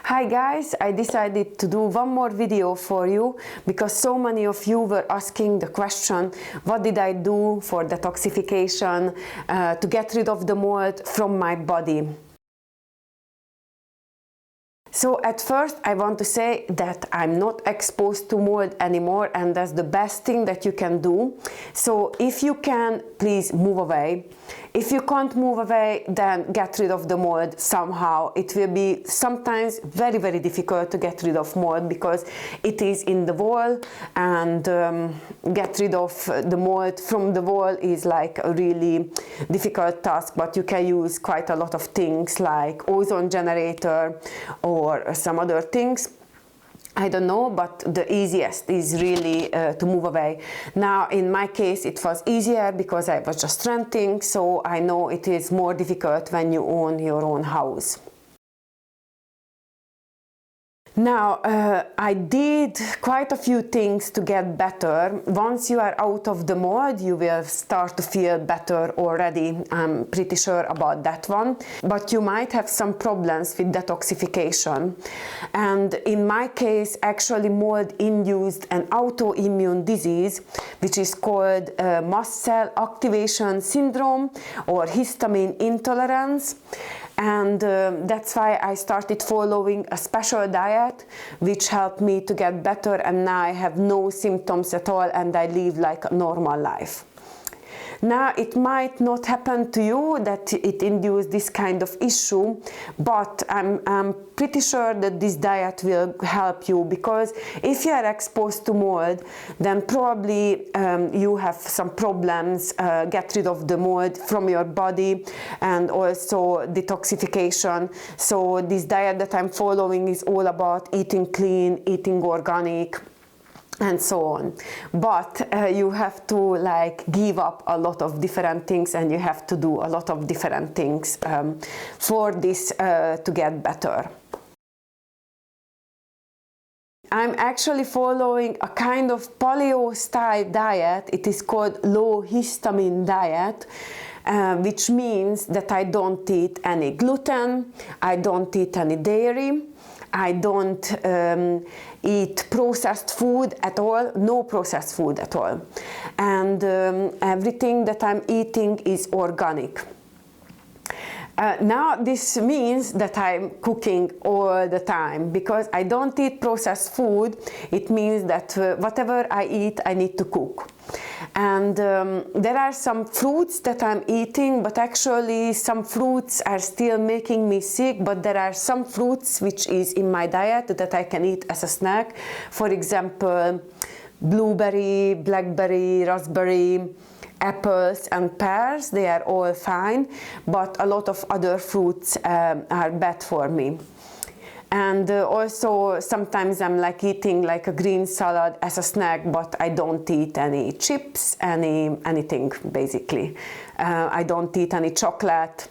Hi guys, I decided to do one more video for you because so many of you were asking the question, what did I do for detoxification to get rid of the mold from my body? So at first I want to say that I'm not exposed to mold anymore, and that's the best thing that you can do. So if you can, please move away. If you can't move away, then get rid of the mold somehow. It will be sometimes very, very difficult to get rid of mold because it is in the wall, and get rid of the mold from the wall is like a really difficult task, but you can use quite a lot of things like ozone generator or some other things. I don't know, but the easiest is really to move away. Now, in my case, it was easier because I was just renting, so I know it is more difficult when you own your own house. Now, I did quite a few things to get better. Once you are out of the mold, you will start to feel better already. I'm pretty sure about that one. But you might have some problems with detoxification. And in my case, actually mold induced an autoimmune disease, which is called mast cell activation syndrome or histamine intolerance. And that's why I started following a special diet which helped me to get better, and now I have no symptoms at all and I live like a normal life. Now, it might not happen to you that it induced this kind of issue, but I'm pretty sure that this diet will help you, because if you are exposed to mold, then probably you have some problems. Get rid of the mold from your body, and also detoxification. So this diet that I'm following is all about eating clean, eating organic, and so on. But you have to like give up a lot of different things, and you have to do a lot of different things for this to get better. I'm actually following a kind of paleo style diet. It is called low-histamine diet, which means that I don't eat any gluten, I don't eat any dairy, I don't eat processed food at all, no processed food at all. And everything that I'm eating is organic. Now this means that I'm cooking all the time, because I don't eat processed food. It means that whatever I eat, I need to cook. And there are some fruits that I'm eating, but actually some fruits are still making me sick. But there are some fruits which is in my diet that I can eat as a snack. For example, blueberry, blackberry, raspberry, apples and pears, they are all fine, but a lot of other fruits are bad for me. And also sometimes I'm like eating like a green salad as a snack, but I don't eat any chips, anything basically. I don't eat any chocolate,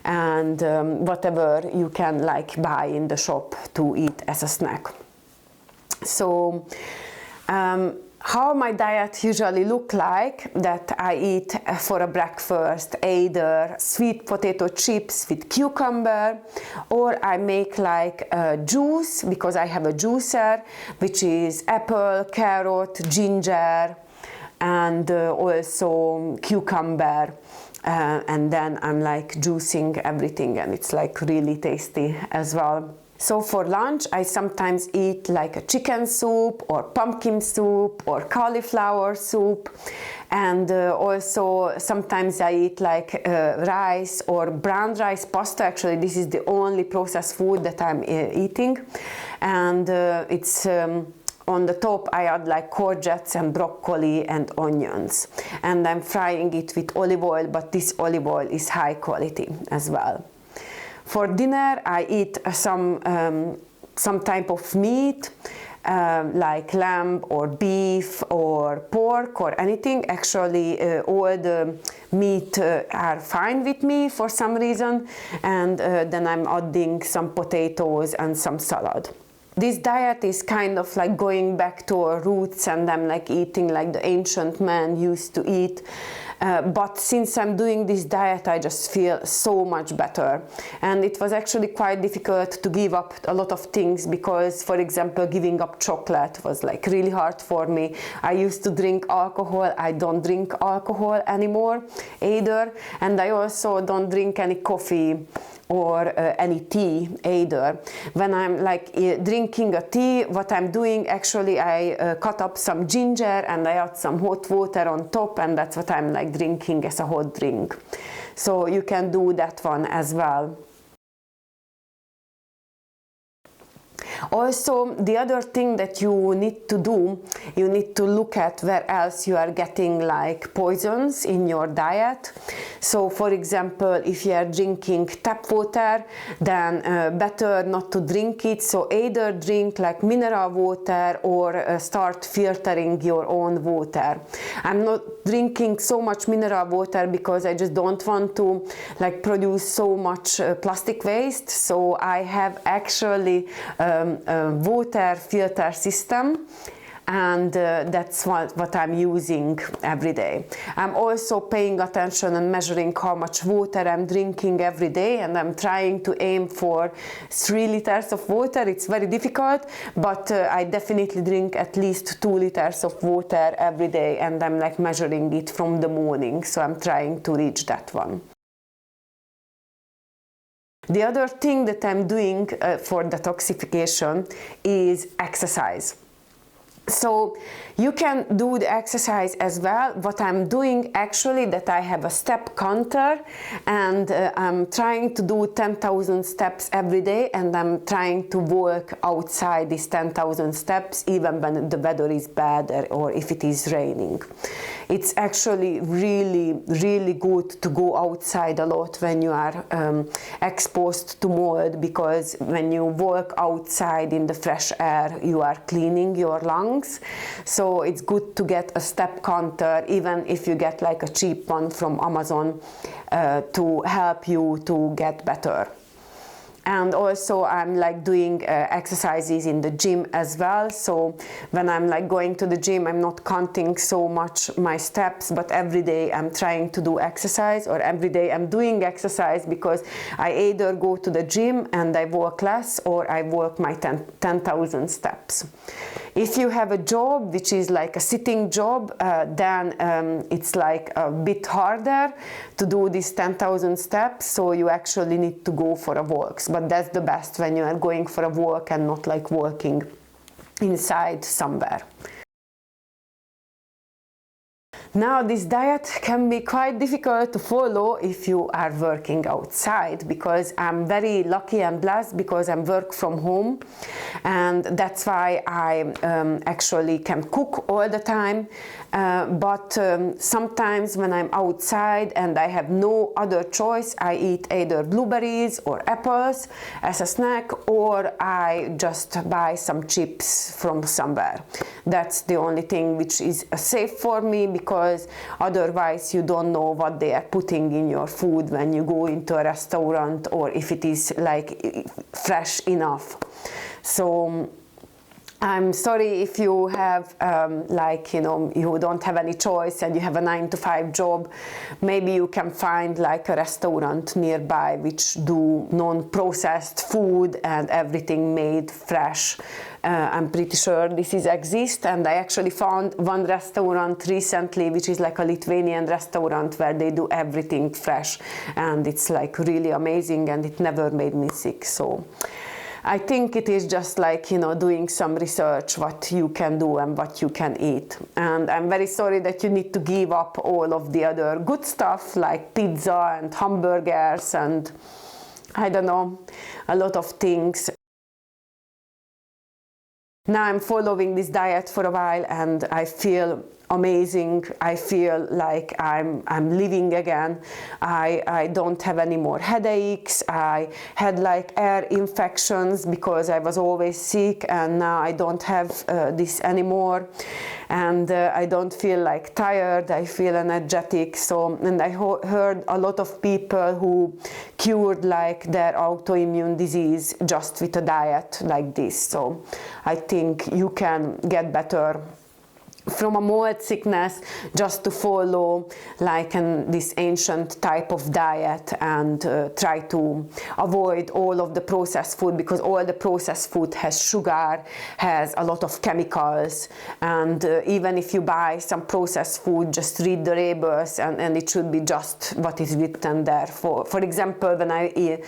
and whatever you can like buy in the shop to eat as a snack. So how my diet usually look like, that I eat for a breakfast either sweet potato chips with cucumber, or I make like a juice, because I have a juicer, which is apple, carrot, ginger, and also cucumber. And then I'm like juicing everything, and it's like really tasty as well. So for lunch, I sometimes eat like a chicken soup or pumpkin soup or cauliflower soup, and also sometimes I eat like rice or brown rice pasta. Actually, this is the only processed food that I'm eating, and it's on the top I add like courgettes and broccoli and onions, and I'm frying it with olive oil, but this olive oil is high quality as well. For dinner, I eat some type of meat, like lamb or beef or pork or anything. Actually, all the meat are fine with me for some reason, and then I'm adding some potatoes and some salad. This diet is kind of like going back to our roots, and I'm like eating like the ancient man used to eat. But since I'm doing this diet, I just feel so much better. And it was actually quite difficult to give up a lot of things because, for example, giving up chocolate was like really hard for me. I used to drink alcohol. I don't drink alcohol anymore either. And I also don't drink any coffee or any tea either. When I'm like drinking a tea, what I'm doing, actually I cut up some ginger and I add some hot water on top, and that's what I'm like drinking as a hot drink. So you can do that one as well. Also, the other thing that you need to do, you need to look at where else you are getting like poisons in your diet. So for example, if you are drinking tap water, then better not to drink it. So either drink like mineral water or start filtering your own water. I'm not drinking so much mineral water because I just don't want to like produce so much plastic waste. So I have actually water filter system, and that's what I'm using every day. I'm also paying attention and measuring how much water I'm drinking every day, and I'm trying to aim for 3 liters of water. It's very difficult, but I definitely drink at least 2 liters of water every day, and I'm like measuring it from the morning, so I'm trying to reach that one. The other thing that I'm doing for detoxification is exercise. So you can do the exercise as well. What I'm doing actually, that I have a step counter, and I'm trying to do 10,000 steps every day, and I'm trying to walk outside these 10,000 steps even when the weather is bad or if it is raining. It's actually really good to go outside a lot when you are exposed to mold, because when you walk outside in the fresh air, you are cleaning your lungs. So it's good to get a step counter, even if you get like a cheap one from Amazon, to help you to get better. And also I'm like doing exercises in the gym as well. So when I'm like going to the gym, I'm not counting so much my steps, but every day I'm trying to do exercise, or every day I'm doing exercise, because I either go to the gym and I walk less, or I walk my 10,000 steps. If you have a job which is like a sitting job, then it's like a bit harder to do these 10,000 steps, so you actually need to go for a walk. But that's the best, when you are going for a walk and not like walking inside somewhere. Now, this diet can be quite difficult to follow if you are working outside, because I'm very lucky and blessed because I work from home, and that's why I actually can cook all the time. But sometimes when I'm outside and I have no other choice, I eat either blueberries or apples as a snack, or I just buy some chips from somewhere. That's the only thing which is safe for me, because otherwise you don't know what they are putting in your food when you go into a restaurant, or if it is like fresh enough. So I'm sorry if you have you don't have any choice and you have a 9-to-5 job. Maybe you can find like a restaurant nearby which do non-processed food and everything made fresh. I'm pretty sure this exists, and I actually found one restaurant recently which is like a Lithuanian restaurant where they do everything fresh, and it's like really amazing, and it never made me sick. So I think it is just like, doing some research what you can do and what you can eat. And I'm very sorry that you need to give up all of the other good stuff like pizza and hamburgers and I don't know, a lot of things. Now I'm following this diet for a while and I feel amazing. I feel like I'm living again. I don't have any more headaches. I had like air infections because I was always sick, and now I don't have this anymore. And I don't feel like tired. I feel energetic. So, and I heard a lot of people who cured like their autoimmune disease just with a diet like this. So I think you can get better from a mold sickness just to follow like this ancient type of diet, and try to avoid all of the processed food, because all the processed food has sugar, has a lot of chemicals, and even if you buy some processed food, just read the labels, and it should be just what is written there. For example, when I eat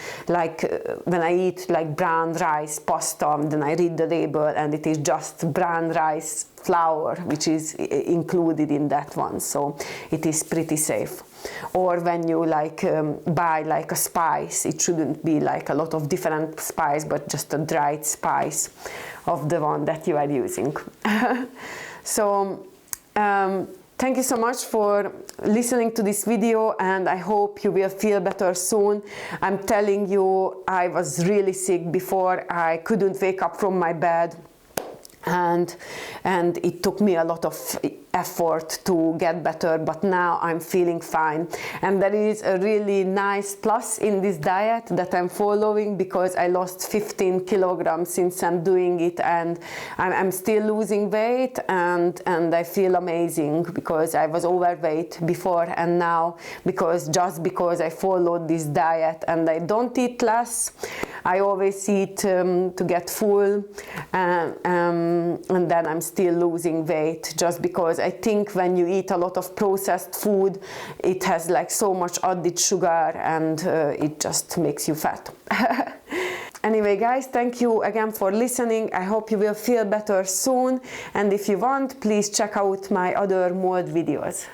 like brown rice pasta, then I read the label and it is just brown rice flour which is included in that one, so it is pretty safe. Or when you like buy like a spice, it shouldn't be like a lot of different spice, but just a dried spice of the one that you are using. So thank you so much for listening to this video, and I hope you will feel better soon. I'm telling you, I was really sick before. I couldn't wake up from my bed, and it took me a lot of effort to get better, but now I'm feeling fine. And there is a really nice plus in this diet that I'm following, because I lost 15 kilograms since I'm doing it, and I'm still losing weight, and I feel amazing, because I was overweight before, and now because I followed this diet and I don't eat less, I always eat to get full, and then I'm still losing weight, just because I think when you eat a lot of processed food, it has like so much added sugar, and it just makes you fat. Anyway, guys, thank you again for listening. I hope you will feel better soon, and if you want, please check out my other mold videos.